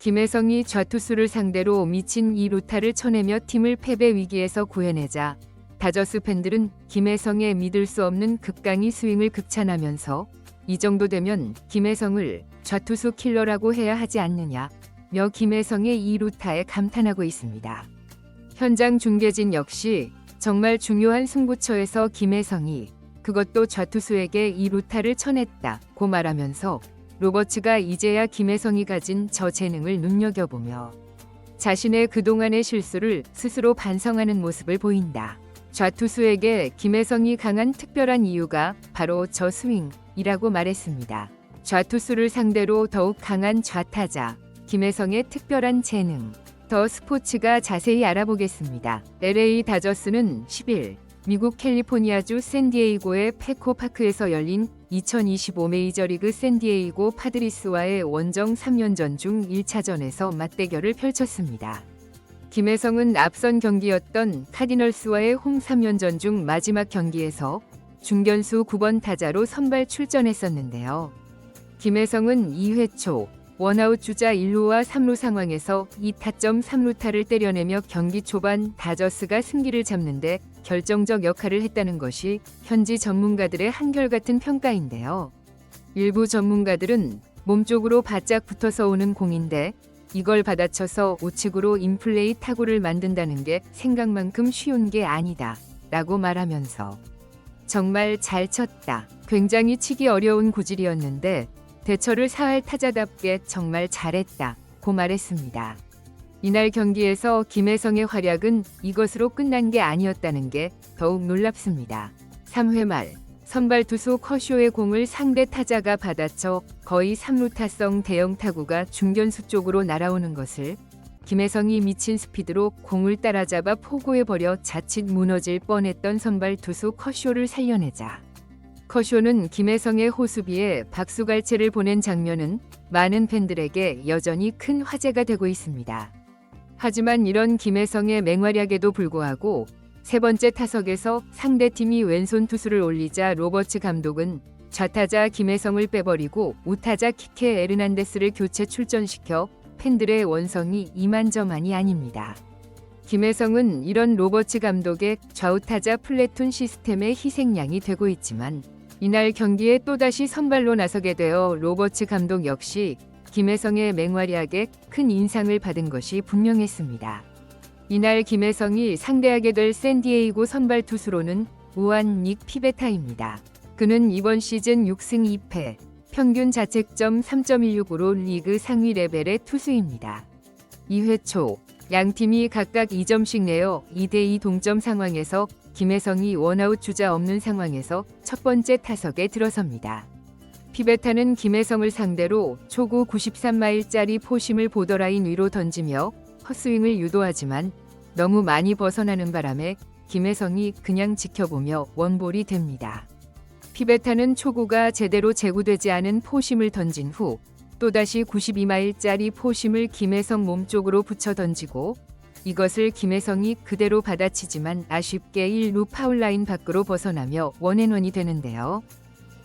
김혜성이 좌투수를 상대로 미친 2루타를 쳐내며 팀을 패배 위기에서 구해내자 다저스 팬들은 김혜성의 믿을 수 없는 극강의 스윙을 극찬하면서 이 정도 되면 김혜성을 좌투수 킬러라고 해야 하지 않느냐며 김혜성의 2루타에 감탄하고 있습니다. 현장 중계진 역시 정말 중요한 승부처에서 김혜성이 그것도 좌투수에게 2루타를 쳐냈다고 말하면서 로버츠가 이제야 김혜성이 가진 저 재능을 눈여겨보며 자신의 그동안의 실수를 스스로 반성하는 모습을 보인다. 좌투수에게 김혜성이 강한 특별한 이유가 바로 저 스윙이라고 말했습니다. 좌투수를 상대로 더욱 강한 좌타자 김혜성의 특별한 재능, 더 스포츠가 자세히 알아보겠습니다. LA 다저스는 10일 미국 캘리포니아주 샌디에이고의 페코파크에서 열린 2025 메이저리그 샌디에이고 파드리스와의 원정 3연전 중 1차전에서 맞대결을 펼쳤습니다. 김혜성은 앞선 경기였던 카디널스와의 홈 3연전 중 마지막 경기에서 중견수 9번 타자로 선발 출전했었는데요. 김혜성은 2회 초 원아웃 주자 1루와 3루 상황에서 2타점 3루타를 때려내며 경기 초반 다저스가 승기를 잡는데 결정적 역할을 했다는 것이 현지 전문가들의 한결같은 평가인데요. 일부 전문가들은 몸쪽으로 바짝 붙어서 오는 공인데 이걸 받아쳐서 우측으로 인플레이 타구를 만든다는 게 생각만큼 쉬운 게 아니다 라고 말하면서 정말 잘 쳤다. 굉장히 치기 어려운 구질이었는데 대처를 사할 타자답게 정말 잘했다고 말했습니다. 이날 경기에서 김혜성의 활약은 이것으로 끝난 게 아니었다는 게 더욱 놀랍습니다. 3회 말 선발 투수 커쇼의 공을 상대 타자가 받아쳐 거의 3루타성 대형 타구가 중견수 쪽으로 날아오는 것을 김혜성이 미친 스피드로 공을 따라잡아 포고해버려 자칫 무너질 뻔했던 선발 투수 커쇼를 살려내자 커쇼는 김혜성의 호수비에 박수갈채를 보낸 장면은 많은 팬들에게 여전히 큰 화제가 되고 있습니다. 하지만 이런 김혜성의 맹활약에도 불구하고 세 번째 타석에서 상대팀이 왼손 투수를 올리자 로버츠 감독은 좌타자 김혜성을 빼버리고 우타자 키케 에르난데스를 교체 출전시켜 팬들의 원성이 이만저만이 아닙니다. 김혜성은 이런 로버츠 감독의 좌우타자 플래툰 시스템의 희생양이 되고 있지만 이날 경기에 또다시 선발로 나서게 되어 로버츠 감독 역시 김혜성의 맹활약에 큰 인상을 받은 것이 분명했습니다. 이날 김혜성이 상대하게 될 샌디에이고 선발 투수로는 우한 닉 피베타입니다. 그는 이번 시즌 6승 2패, 평균 자책점 3.16으로 리그 상위 레벨의 투수입니다. 2회 초 양팀이 각각 2점씩 내어 2대2 동점 상황에서 김혜성이 원아웃 주자 없는 상황에서 첫 번째 타석에 들어섭니다. 피베타는 김혜성을 상대로 초구 93마일짜리 포심을 보더라인 위로 던지며 헛스윙을 유도하지만 너무 많이 벗어나는 바람에 김혜성이 그냥 지켜보며 원볼이 됩니다. 피베타는 초구가 제대로 제구되지 않은 포심을 던진 후 또다시 92마일짜리 포심을 김혜성 몸쪽으로 붙여 던지고 이것을 김혜성이 그대로 받아치지만 아쉽게 1루 파울라인 밖으로 벗어나며 원앤원이 되는데요.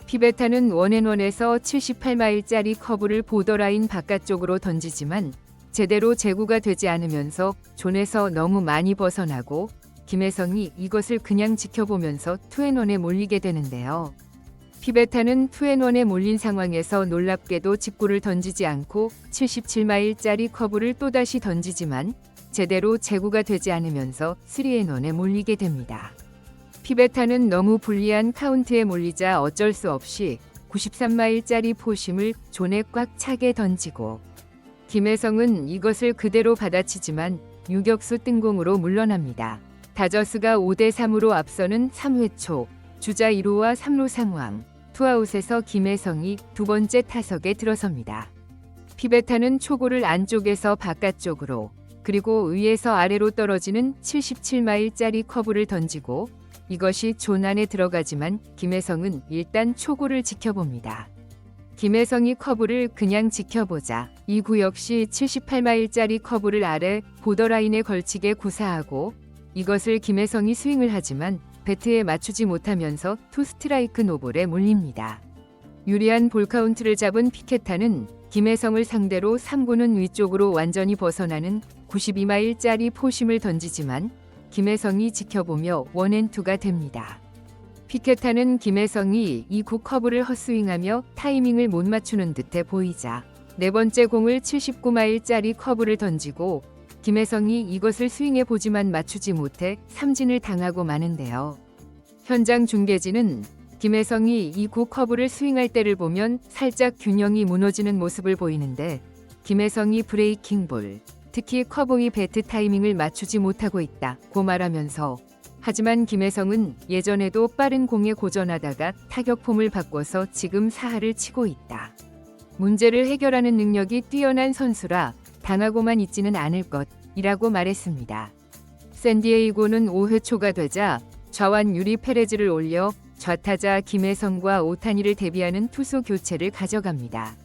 피베타는 원앤원에서 78마일짜리 커브를 보더라인 바깥쪽으로 던지지만 제대로 제구가 되지 않으면서 존에서 너무 많이 벗어나고 김혜성이 이것을 그냥 지켜보면서 투앤원에 몰리게 되는데요. 피베타는 투앤원에 몰린 상황에서 놀랍게도 직구를 던지지 않고 77마일짜리 커브를 또다시 던지지만 제대로 제구가 되지 않으면서 3&1에 몰리게 됩니다. 피베타는 너무 불리한 카운트에 몰리자 어쩔 수 없이 93마일짜리 포심을 존에 꽉 차게 던지고 김혜성은 이것을 그대로 받아치지만 유격수 뜬공으로 물러납니다. 다저스가 5대3으로 앞서는 3회 초 주자 2루와 3루 상황 투아웃에서 김혜성이 두 번째 타석에 들어섭니다. 피베타는 초구를 안쪽에서 바깥쪽으로 그리고 위에서 아래로 떨어지는 77마일짜리 커브를 던지고 이것이 존 안에 들어가지만 김혜성은 일단 초구를 지켜봅니다. 김혜성이 커브를 그냥 지켜보자 이 구 역시 78마일짜리 커브를 아래 보더라인에 걸치게 구사하고 이것을 김혜성이 스윙을 하지만 배트에 맞추지 못하면서 투 스트라이크 노볼에 몰립니다. 유리한 볼카운트를 잡은 피케타는 김혜성을 상대로 3구는 위쪽으로 완전히 벗어나는 92마일짜리 포심을 던지지만 김혜성이 지켜보며 원앤투가 됩니다. 피케타는 김혜성이 이 구 커브를 헛스윙하며 타이밍을 못 맞추는 듯해 보이자 네 번째 공을 79마일짜리 커브를 던지고 김혜성이 이것을 스윙해 보지만 맞추지 못해 삼진을 당하고 마는데요. 현장 중계진은 김혜성이 이 구 커브를 스윙할 때를 보면 살짝 균형이 무너지는 모습을 보이는데 김혜성이 브레이킹 볼, 특히 커브의 배트 타이밍을 맞추지 못하고 있다고 말하면서 하지만 김혜성은 예전에도 빠른 공에 고전하다가 타격 폼을 바꿔서 지금 사하를 치고 있다. 문제를 해결하는 능력이 뛰어난 선수라 당하고만 있지는 않을 것이라고 말했습니다. 샌디에이고는 5회 초가 되자 좌완 유리 페레즈를 올려 좌타자 김혜성과 오타니를 대비하는 투수 교체를 가져갑니다.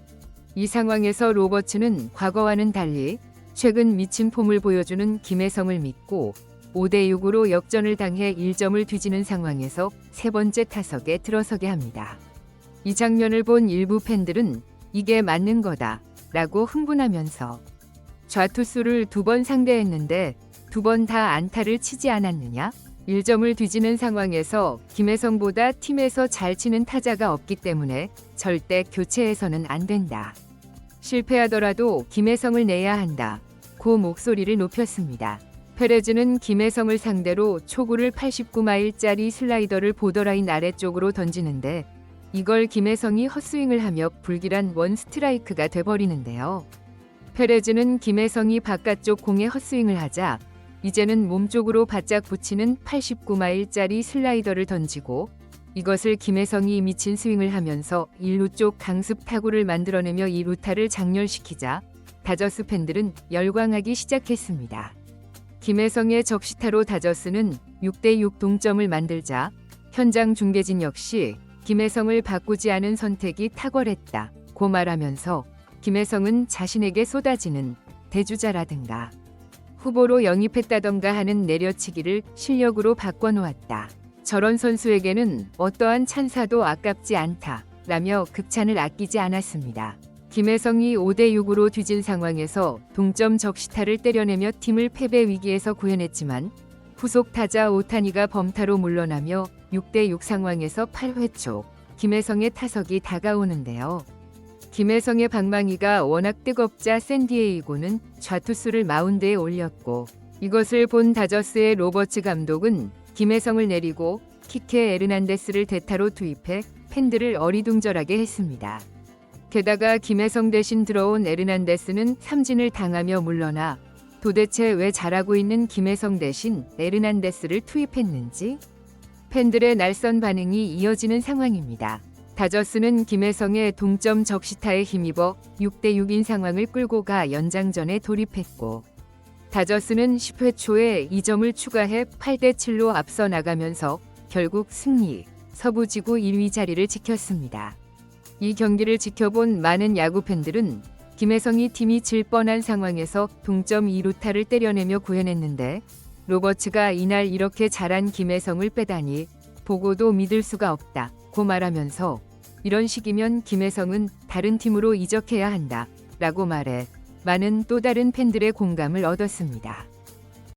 이 상황에서 로버츠는 과거와는 달리 최근 미친 폼을 보여주는 김혜성을 믿고 5대6으로 역전을 당해 1점을 뒤지는 상황에서 세 번째 타석에 들어서게 합니다. 이 장면을 본 일부 팬들은 이게 맞는 거다 라고 흥분하면서 좌투수를 2번 상대했는데 2번 다 안타를 치지 않았느냐? 1점을 뒤지는 상황에서 김혜성보다 팀에서 잘 치는 타자가 없기 때문에 절대 교체해서는 안 된다. 실패하더라도 김혜성을 내야 한다. 고 목소리를 높였습니다. 페레즈는 김혜성을 상대로 초구를 89마일짜리 슬라이더를 보더라인 아래쪽으로 던지는데 이걸 김혜성이 헛스윙을 하며 불길한 원 스트라이크가 돼버리는데요. 페레즈는 김혜성이 바깥쪽 공에 헛스윙을 하자 이제는 몸쪽으로 바짝 붙이는 89마일짜리 슬라이더를 던지고 이것을 김혜성이 미친 스윙을 하면서 1루 쪽 강습 타구를 만들어내며 이 루타를 장렬시키자 다저스 팬들은 열광하기 시작했습니다. 김혜성의 적시타로 다저스는 6대6 동점을 만들자 현장 중계진 역시 김혜성을 바꾸지 않은 선택이 탁월했다고 말하면서 김혜성은 자신에게 쏟아지는 대주자라든가 후보로 영입했다던가 하는 내려치기를 실력으로 바꿔놓았다. 저런 선수에게는 어떠한 찬사도 아깝지 않다 라며 극찬을 아끼지 않았습니다. 김혜성이 5대6으로 뒤진 상황에서 동점 적시타를 때려내며 팀을 패배 위기에서 구해냈지만 후속 타자 오타니가 범타로 물러나며 6대6 상황에서 8회 초 김혜성의 타석이 다가오는데요. 김혜성의 방망이가 워낙 뜨겁자 샌디에이고는 좌투수를 마운드에 올렸고 이것을 본 다저스의 로버츠 감독은 김혜성을 내리고 키케 에르난데스를 대타로 투입해 팬들을 어리둥절하게 했습니다. 게다가 김혜성 대신 들어온 에르난데스는 삼진을 당하며 물러나 도대체 왜 잘하고 있는 김혜성 대신 에르난데스를 투입했는지 팬들의 날선 반응이 이어지는 상황입니다. 다저스는 김혜성의 동점 적시타에 힘입어 6대6인 상황을 끌고 가 연장전에 돌입했고 다저스는 10회 초에 2점을 추가해 8대7로 앞서 나가면서 결국 승리, 서부지구 1위 자리를 지켰습니다. 이 경기를 지켜본 많은 야구 팬들은 김혜성이 팀이 질 뻔한 상황에서 동점 2루타를 때려내며 구해냈는데 로버츠가 이날 이렇게 잘한 김혜성을 빼다니 보고도 믿을 수가 없다고 말하면서 이런 식이면 김혜성은 다른 팀으로 이적해야 한다 라고 말해 많은 또 다른 팬들의 공감을 얻었습니다.